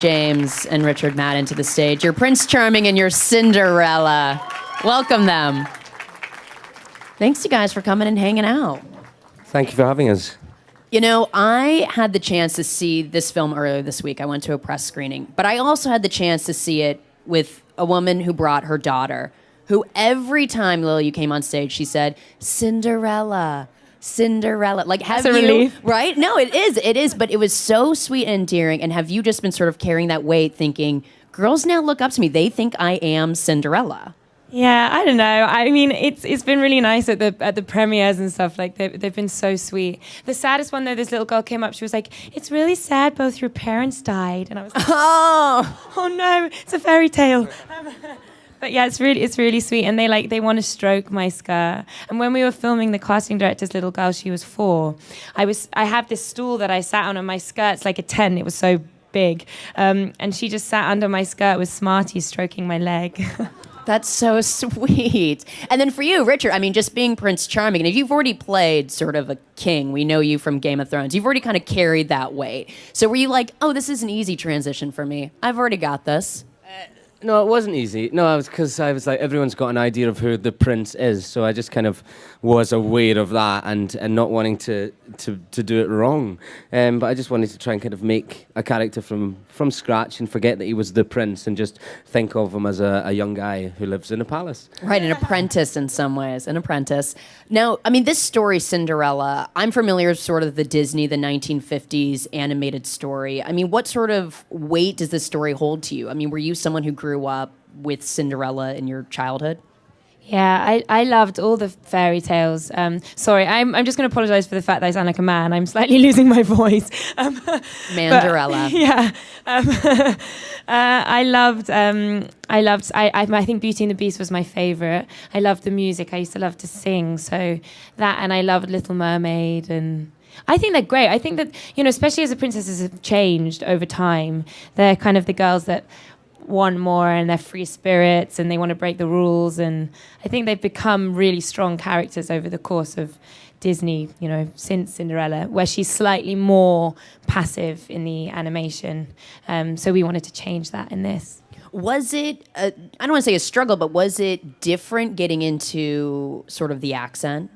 James and Richard Madden to the stage. Your Prince Charming and your Cinderella. Welcome them. Thanks, you guys, for coming and hanging out. Thank you for having us. You know, I had the chance to see this film earlier this week. I went to a press screening. But I also had the chance to see it with a woman who brought her daughter, who every time, Lily, you came on stage, she said, Cinderella. Cinderella. Like, have That's a relief. Right? No, it is. But it was so sweet and endearing. And have you just been sort of carrying that weight thinking, girls now look up to me. They think I am Cinderella. Yeah, I don't know. I mean, it's been really nice at the premieres and stuff. Like they've been so sweet. The saddest one though, this little girl came up. She was like, "It's really sad. Both your parents died." And I was like, "Oh no, it's a fairy tale." But yeah, it's really sweet. And they want to stroke my skirt. And when we were filming the casting director's little girl, she was 4. I have this stool that I sat on, and my skirt's like a tent. It was so big, and she just sat under my skirt with Smarties stroking my leg. That's so sweet. And then for you, Richard, I mean, just being Prince Charming, and if you've already played sort of a king, we know you from Game of Thrones, you've already kind of carried that weight. So were you like, oh, this is an easy transition for me. I've already got this. No, it wasn't easy. No, because I was like, everyone's got an idea of who the prince is, so I just kind of was aware of that and not wanting to do it wrong. But I just wanted to try and kind of make a character from scratch and forget that he was the prince and just think of him as a young guy who lives in a palace. Right, an apprentice in some ways, an apprentice. Now, I mean, this story, Cinderella, I'm familiar with sort of the Disney, the 1950s animated story. I mean, what sort of weight does this story hold to you? I mean, were you someone who grew up with Cinderella in your childhood? Yeah, I loved all the fairy tales. Sorry, I'm just going to apologize for the fact that I sound like a man. I'm slightly losing my voice. Manderella. Yeah. I think Beauty and the Beast was my favorite. I loved the music. I used to love to sing. So that, and I loved Little Mermaid, and I think they're great. I think that, you know, especially as the princesses have changed over time, they're kind of the girls that want more, and they're free spirits, and they want to break the rules, and I think they've become really strong characters over the course of Disney, you know, since Cinderella, where she's slightly more passive in the animation. So we wanted to change that in this. Was it, I don't want to say a struggle, but was it different getting into sort of the accent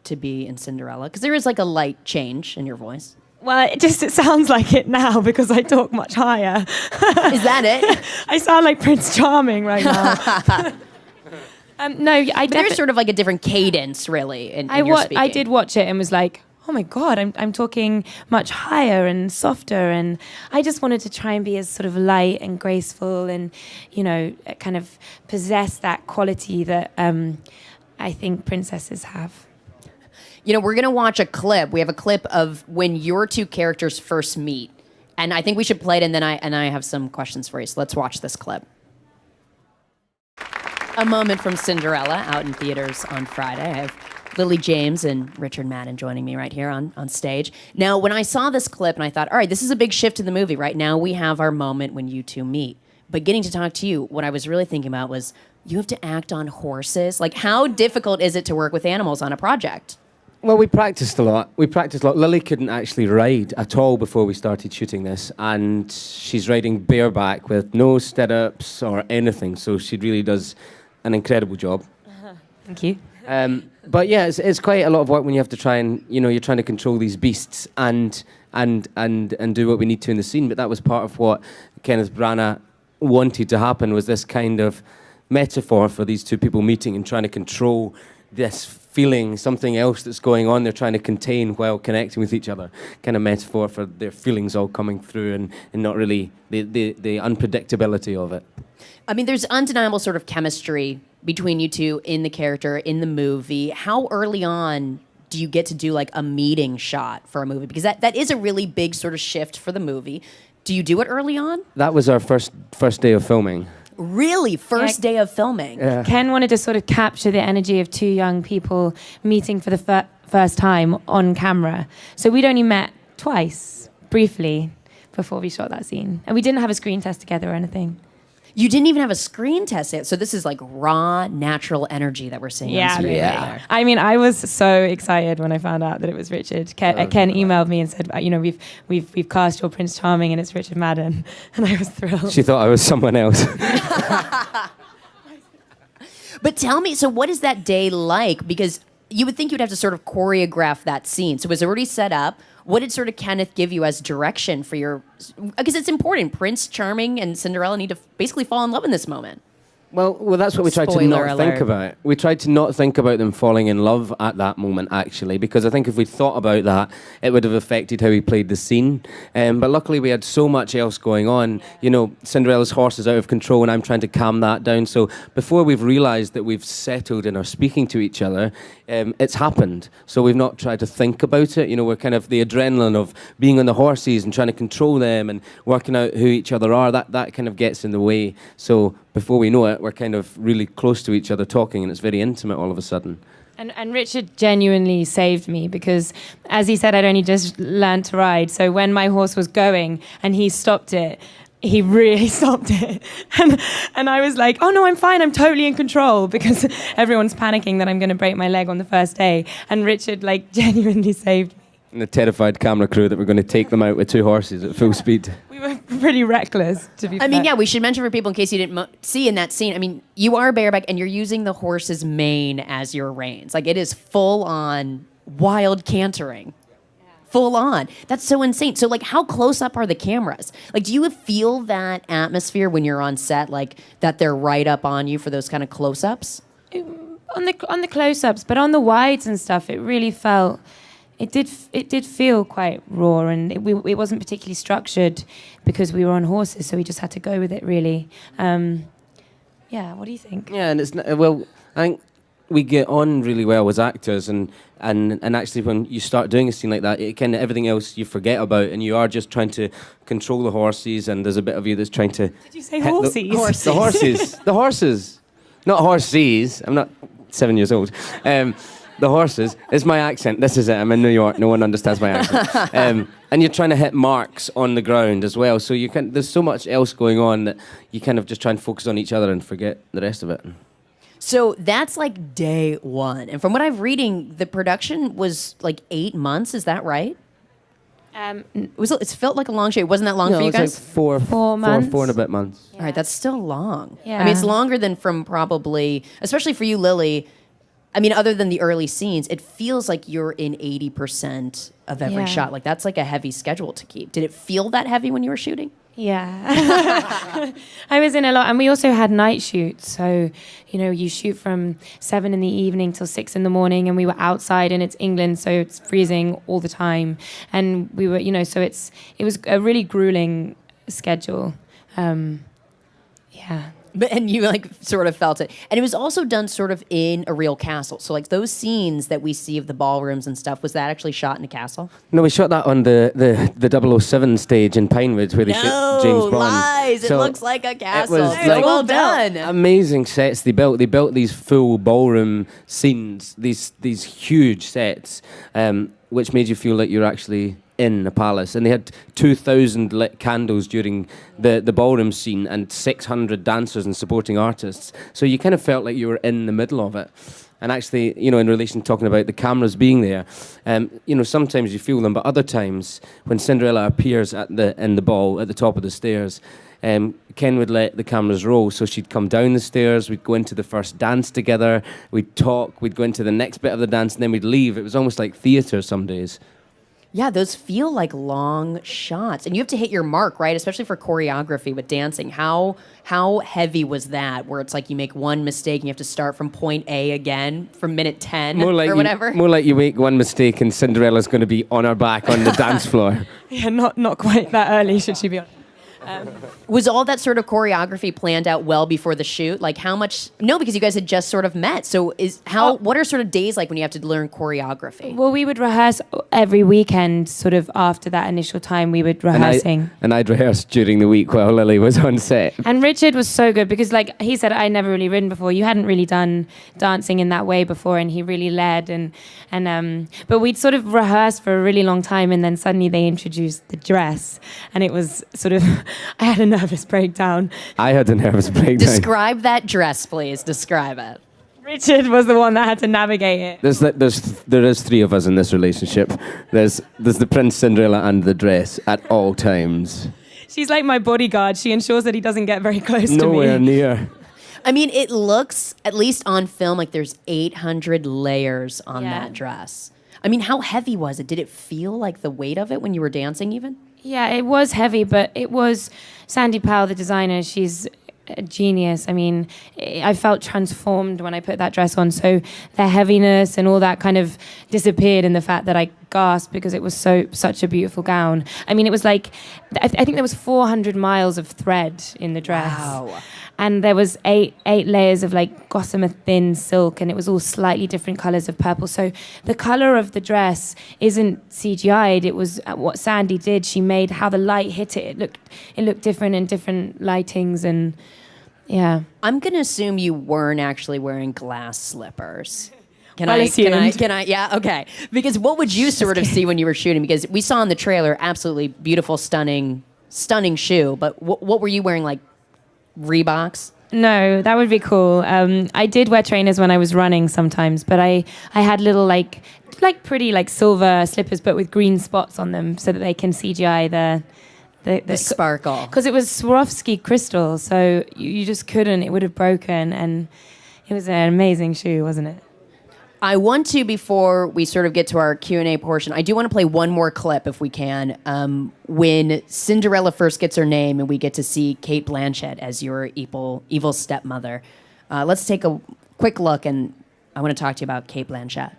to be in Cinderella? Because there is like a light change in your voice. Well, it sounds like it now because I talk much higher. Is that it? I sound like Prince Charming right now. No, there's sort of like a different cadence, really, in your speaking. I did watch it and was like, oh my God, I'm talking much higher and softer, and I just wanted to try and be as sort of light and graceful and, you know, kind of possess that quality that I think princesses have. You know, we're going to watch a clip. We have a clip of when your two characters first meet. And I think we should play it, and then I have some questions for you. So let's watch this clip. A moment from Cinderella, out in theaters on Friday. I have Lily James and Richard Madden joining me right here on stage. Now, when I saw this clip, and I thought, all right, this is a big shift in the movie. Right now, we have our moment when you two meet. But getting to talk to you, what I was really thinking about was, you have to act on horses. Like, how difficult is it to work with animals on a project? Well, we practiced a lot. Lily couldn't actually ride at all before we started shooting this, and she's riding bareback with no stirrups or anything, so she really does an incredible job. Thank you. But yeah, it's quite a lot of work when you have to try and, you know, you're trying to control these beasts and do what we need to in the scene. But that was part of what Kenneth Branagh wanted to happen, was this kind of metaphor for these two people meeting and trying to control this feeling, something else that's going on they're trying to contain while connecting with each other. Kind of metaphor for their feelings all coming through and not really the unpredictability of it. I mean, there's undeniable sort of chemistry between you two in the character, in the movie. How early on do you get to do like a meeting shot for a movie? Because that is a really big sort of shift for the movie. Do you do it early on? That was our first day of filming. Really? First day of filming? Yeah. Ken wanted to sort of capture the energy of two young people meeting for the first time on camera. So we'd only met twice, briefly, before we shot that scene. And we didn't have a screen test together or anything. You didn't even have a screen test yet. So this is like raw, natural energy that we're seeing on screen. Yeah. I mean, I was so excited when I found out that it was Richard. Ken emailed me and said, we've cast your Prince Charming and it's Richard Madden, and I was thrilled. She thought I was someone else. But tell me, so what is that day like? Because you would think you'd have to sort of choreograph that scene. So it was already set up. What did sort of Kenneth give you as direction for your... Because it's important. Prince Charming and Cinderella need to basically fall in love in this moment. Well, that's what we tried to Spoiler not think alert. about. We tried to not think about them falling in love at that moment, actually, because I think if we thought about that, it would have affected how we played the scene. But luckily, we had so much else going on. You know, Cinderella's horse is out of control, and I'm trying to calm that down. So before we've realised that we've settled and are speaking to each other, it's happened. So we've not tried to think about it. You know, we're kind of the adrenaline of being on the horses and trying to control them and working out who each other are. That kind of gets in the way. So before we know it, we're kind of really close to each other talking, and it's very intimate all of a sudden. And Richard genuinely saved me because, as he said, I'd only just learned to ride. So when my horse was going and he stopped it, he really stopped it. And I was like, oh, no, I'm fine. I'm totally in control, because everyone's panicking that I'm going to break my leg on the first day. And Richard, like, genuinely saved me. And the terrified camera crew that we're going to take them out with 2 horses at full speed. We were pretty reckless, to be fair. I mean, yeah, we should mention for people in case you didn't see in that scene. I mean, you are bareback and you're using the horse's mane as your reins. Like, it is full on wild cantering. Full on. That's so insane. So, like, how close up are the cameras? Like, do you feel that atmosphere when you're on set, like, that they're right up on you for those kind of close-ups? On the close-ups, but on the wides and stuff, it really felt... It did feel quite raw, and it wasn't particularly structured because we were on horses, so we just had to go with it, really. Yeah, what do you think? Yeah, and it's well, I think we get on really well as actors, and actually when you start doing a scene like that, it kind of everything else you forget about, and you are just trying to control the horses, and there's a bit of you that's trying to... Did you say horses? The horses. The horses. Not horses. I'm not 7 years old. The horses. It's my accent. This is it. I'm in New York. No one understands my accent. And you're trying to hit marks on the ground as well. So there's so much else going on that you kind of just try and focus on each other and forget the rest of it. So that's like day one. And from what I'm reading, the production was like 8 months. Is that right? It felt like a long show. It wasn't that long for you guys? Like 4 months. 4 and a bit months. All right, that's still long. Yeah. I mean, it's longer than from probably, especially for you, Lily. I mean, other than the early scenes, it feels like you're in 80% of every Yeah. shot. Like, that's like a heavy schedule to keep. Did it feel that heavy when you were shooting? Yeah. I was in a lot, and we also had night shoots. So, you know, you shoot from 7 in the evening till 6 in the morning, and we were outside, and it's England, so it's freezing all the time. And we were, you know, so it was a really grueling schedule. Yeah. And you like sort of felt it. And it was also done sort of in a real castle. So like those scenes that we see of the ballrooms and stuff, was that actually shot in a castle? No, we shot that on the 007 stage in Pinewood where they shot James Bond. Lies. So it looks like a castle. It was It's like well done. amazing sets they built. They built these full ballroom scenes, these huge sets, which made you feel like you're actually in a palace. And they had 2,000 lit candles during the ballroom scene and 600 dancers and supporting artists. So you kind of felt like you were in the middle of it. And actually, you know, in relation to talking about the cameras being there, you know, sometimes you feel them, but other times when Cinderella appears in the ball at the top of the stairs, Ken would let the cameras roll. So she'd come down the stairs, we'd go into the first dance together, we'd talk, we'd go into the next bit of the dance, and then we'd leave. It was almost like theatre some days. Yeah, those feel like long shots. And you have to hit your mark, right? Especially for choreography with dancing. How heavy was that, where it's like you make one mistake and you have to start from point A again from minute 10 or whatever? More like you make one mistake and Cinderella's going to be on her back on the dance floor. Yeah, not quite that early, should she be on? Was all that sort of choreography planned out well before the shoot? Like how much? No, because you guys had just sort of met. So what are sort of days like when you have to learn choreography? Well, we would rehearse every weekend, sort of after that initial time we were rehearsing. And I'd rehearsed during the week while Lily was on set. And Richard was so good because, like he said, I'd never really ridden before. You hadn't really done dancing in that way before, and he really led. But we'd sort of rehearsed for a really long time, and then suddenly they introduced the dress, and it was sort of I had a nervous breakdown. I had a nervous breakdown. Describe that dress, please. Describe it. Richard was the one that had to navigate it. There is three of us in this relationship. There's the Prince, Cinderella, and the dress at all times. She's like my bodyguard. She ensures that he doesn't get very close to me. Nowhere near. I mean, it looks, at least on film, like there's 800 layers on that dress. I mean, how heavy was it? Did it feel like the weight of it when you were dancing even? Yeah, it was heavy, but it was Sandy Powell, the designer. She's a genius. I mean, I felt transformed when I put that dress on. So the heaviness and all that kind of disappeared in the fact that I gasped because it was such a beautiful gown. I mean, it was like, I think there was 400 miles of thread in the dress. Wow. And there was eight layers of like gossamer thin silk, and it was all slightly different colors of purple. So the color of the dress isn't CGI'd. It was what Sandy did. She made how the light hit it. It looked different in different lightings, and yeah. I'm gonna assume you weren't actually wearing glass slippers. Can Well I? assumed. Yeah, okay. Because what would you sort of see when you were shooting? Because we saw in the trailer, absolutely beautiful, stunning shoe. But what were you wearing, like Reeboks? No, that would be cool. I did wear trainers when I was running sometimes, but I had little like pretty like silver slippers, but with green spots on them, so that they can CGI the sparkle. Because it was Swarovski crystal, so you just couldn't. It would have broken, and it was an amazing shoe, wasn't it? I want to, before we sort of get to our Q&A portion, I do want to play one more clip if we can. When Cinderella first gets her name and we get to see Cate Blanchett as your evil stepmother. Let's take a quick look, and I want to talk to you about Cate Blanchett.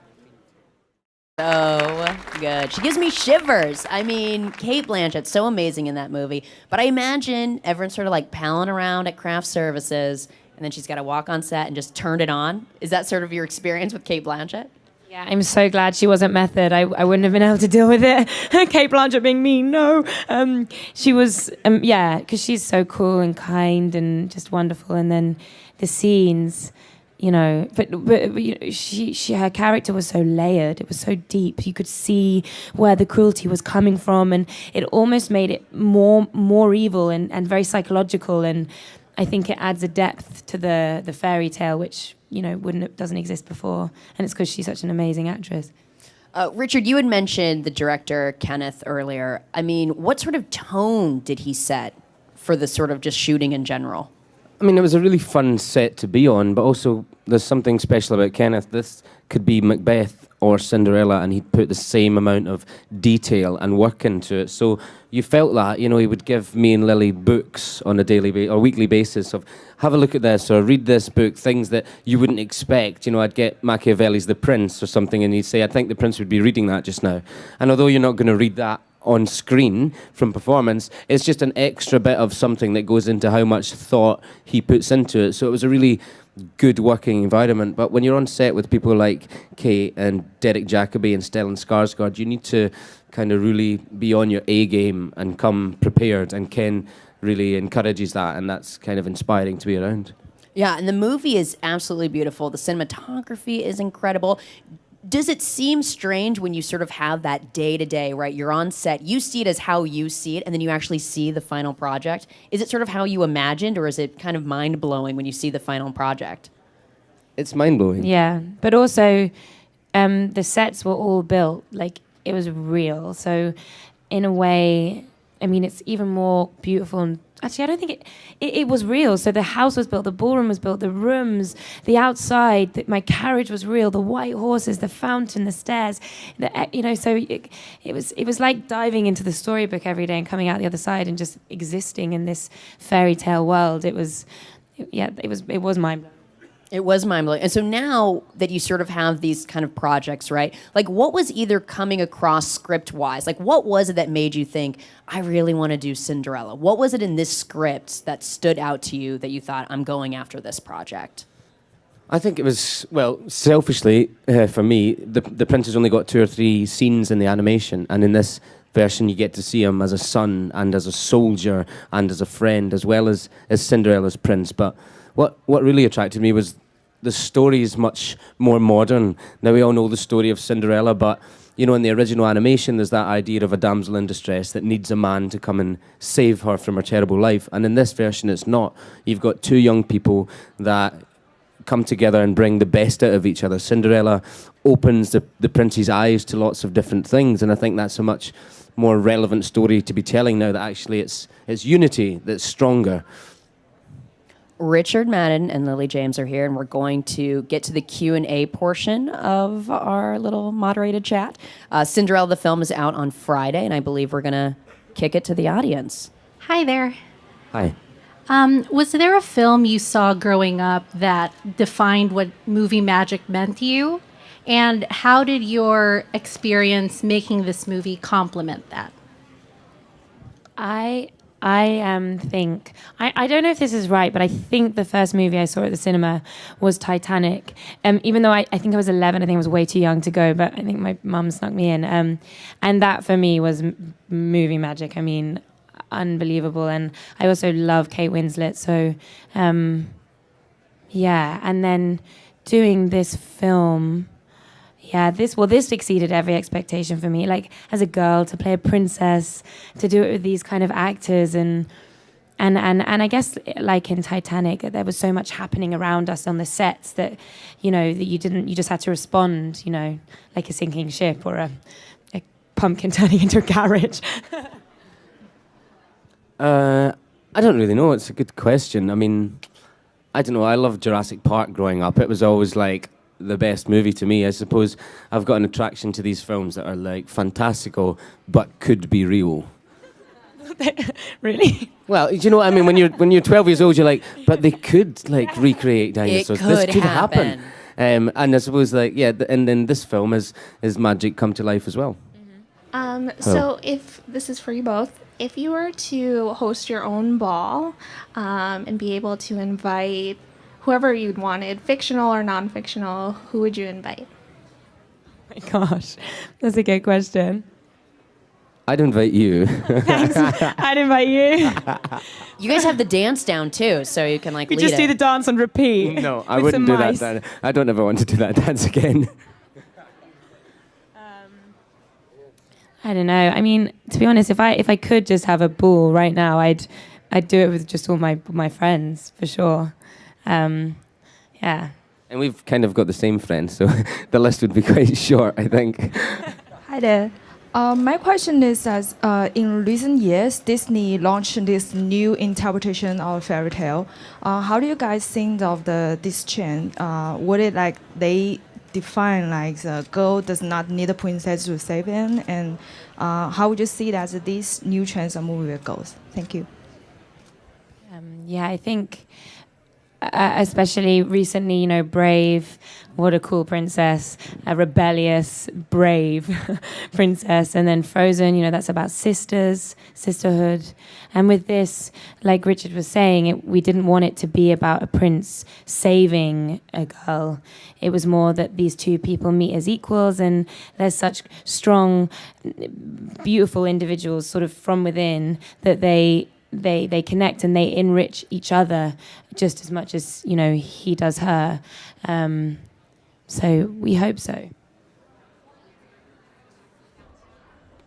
So good. She gives me shivers. I mean, Cate Blanchett's so amazing in that movie. But I imagine everyone's sort of like palling around at craft services, and then she's got to walk on set and just turn it on. Is that sort of your experience with Cate Blanchett? Yeah, I'm so glad she wasn't Method. I wouldn't have been able to deal with it. Cate Blanchett being mean, no. She was, because she's so cool and kind and just wonderful. And then the scenes, you know, but you know, her character was so layered. It was so deep. You could see where the cruelty was coming from, and it almost made it more evil and very psychological. And I think it adds a depth to the fairy tale, which, you know, doesn't exist before. And it's because she's such an amazing actress. Richard, you had mentioned the director, Kenneth, earlier. I mean, what sort of tone did he set for the sort of just shooting in general? I mean, it was a really fun set to be on, but also there's something special about Kenneth. This could be Macbeth or Cinderella, and he'd put the same amount of detail and work into it. So you felt that, you know, he would give me and Lily books on a daily or weekly basis of, have a look at this or read this book, things that you wouldn't expect. You know, I'd get Machiavelli's The Prince or something, and he'd say, I think the Prince would be reading that just now. And although you're not going to read that on screen from performance, it's just an extra bit of something that goes into how much thought he puts into it. So it was a really good working environment. But when you're on set with people like Kate and Derek Jacobi and Stellan Skarsgård, you need to kind of really be on your A game and come prepared, and Ken really encourages that, and that's kind of inspiring to be around. Yeah, and the movie is absolutely beautiful. The cinematography is incredible. Does it seem strange when you sort of have that day-to-day, right? You're on set, you see it as how you see it, and then you actually see the final project. Is it sort of how you imagined, or is it kind of mind-blowing when you see the final project? It's mind-blowing. Yeah, but also the sets were all built, like it was real. So in a way, I mean, it's even more beautiful. And actually, I don't think it was real. So the house was built, the ballroom was built, the rooms, the outside, my carriage was real, the white horses, the fountain, the stairs, you know. So it was like diving into the storybook every day and coming out the other side and just existing in this fairy tale world. It was mind-blowing. It was mind-blowing. And so now that you sort of have these kind of projects, right? Like, what was either coming across script-wise? Like, what was it that made you think, I really want to do Cinderella? What was it in this script that stood out to you that you thought, I'm going after this project? I think it was, well, selfishly, for me, the Prince has only got 2 or 3 scenes in the animation, and in this version you get to see him as a son and as a soldier and as a friend, as well as Cinderella's prince. But what really attracted me was the story is much more modern. Now, we all know the story of Cinderella, but you know, in the original animation, there's that idea of a damsel in distress that needs a man to come and save her from her terrible life. And in this version, it's not. You've got two young people that come together and bring the best out of each other. Cinderella opens the prince's eyes to lots of different things, and I think that's a much more relevant story to be telling now that actually it's unity that's stronger. Richard Madden and Lily James are here, and we're going to get to the Q&A portion of our little moderated chat. Cinderella, the film, is out on Friday, and I believe we're going to kick it to the audience. Hi there. Hi. Was there a film you saw growing up that defined what movie magic meant to you? And how did your experience making this movie complement that? I think I don't know if this is right, but I think the first movie I saw at the cinema was Titanic. Even though I think I was 11, I think I was way too young to go, but I think my mum snuck me in. And that for me was movie magic. I mean, unbelievable. And I also love Kate Winslet. So, yeah. And then doing this film. Yeah, this exceeded every expectation for me. Like, as a girl, to play a princess, to do it with these kind of actors, and I guess, like in Titanic, there was so much happening around us on the sets that, you know, that you just had to respond, you know, like a sinking ship or a pumpkin turning into a garage. I don't really know. It's a good question. I mean, I don't know. I loved Jurassic Park growing up. It was always like the best movie to me. I suppose I've got an attraction to these films that are like fantastical but could be real. Really? Well, you know what I mean? When you're 12 years old, you're like, but they could like recreate dinosaurs. This could happen. And I suppose and then this film is magic come to life as well. So if this is for you both, if you were to host your own ball and be able to invite whoever you'd wanted, fictional or non-fictional, who would you invite? Oh my gosh, that's a good question. I'd invite you. Thanks. I'd invite you. You guys have the dance down too, so you can like We lead just it. do the dance on repeat. No, I wouldn't do that dance. I don't ever want to do that dance again. I don't know. I mean, to be honest, if I could just have a ball right now, I'd do it with just all my friends for sure. Yeah. And we've kind of got the same friends, so the list would be quite short, I think. Hi there. My question is, as in recent years, Disney launched this new interpretation of fairy tale. How do you guys think of this trend? Would it like they define like the girl does not need a princess to save him, and how would you see that these new trends are moving with girls? Thank you. Yeah, I think especially recently, you know, Brave, what a cool princess, a rebellious, brave princess. And then Frozen, you know, that's about sisterhood. And with this, like Richard was saying, we didn't want it to be about a prince saving a girl. It was more that these two people meet as equals, and there's such strong, beautiful individuals sort of from within that they connect and they enrich each other just as much as, you know, he does her. So we hope so.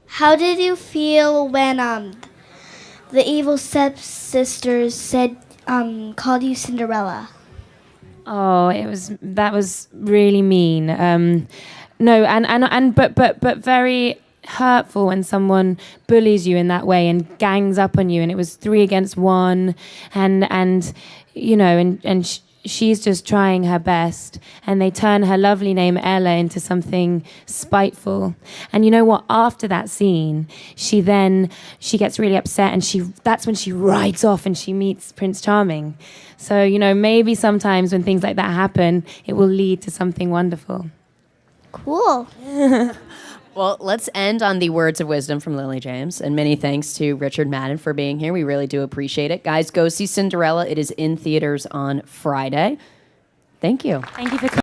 How did you feel when the evil stepsisters called you Cinderella? Oh, that was really mean. But very hurtful when someone bullies you in that way and gangs up on you, and it was 3 against 1, and you know, and she's just trying her best, and they turn her lovely name Ella into something spiteful. And you know what, after that scene, she gets really upset, and that's when she rides off and she meets Prince Charming. So, you know, maybe sometimes when things like that happen, it will lead to something wonderful. Cool. Well, let's end on the words of wisdom from Lily James, and many thanks to Richard Madden for being here. We really do appreciate it. Guys, go see Cinderella. It is in theaters on Friday. Thank you. Thank you for coming.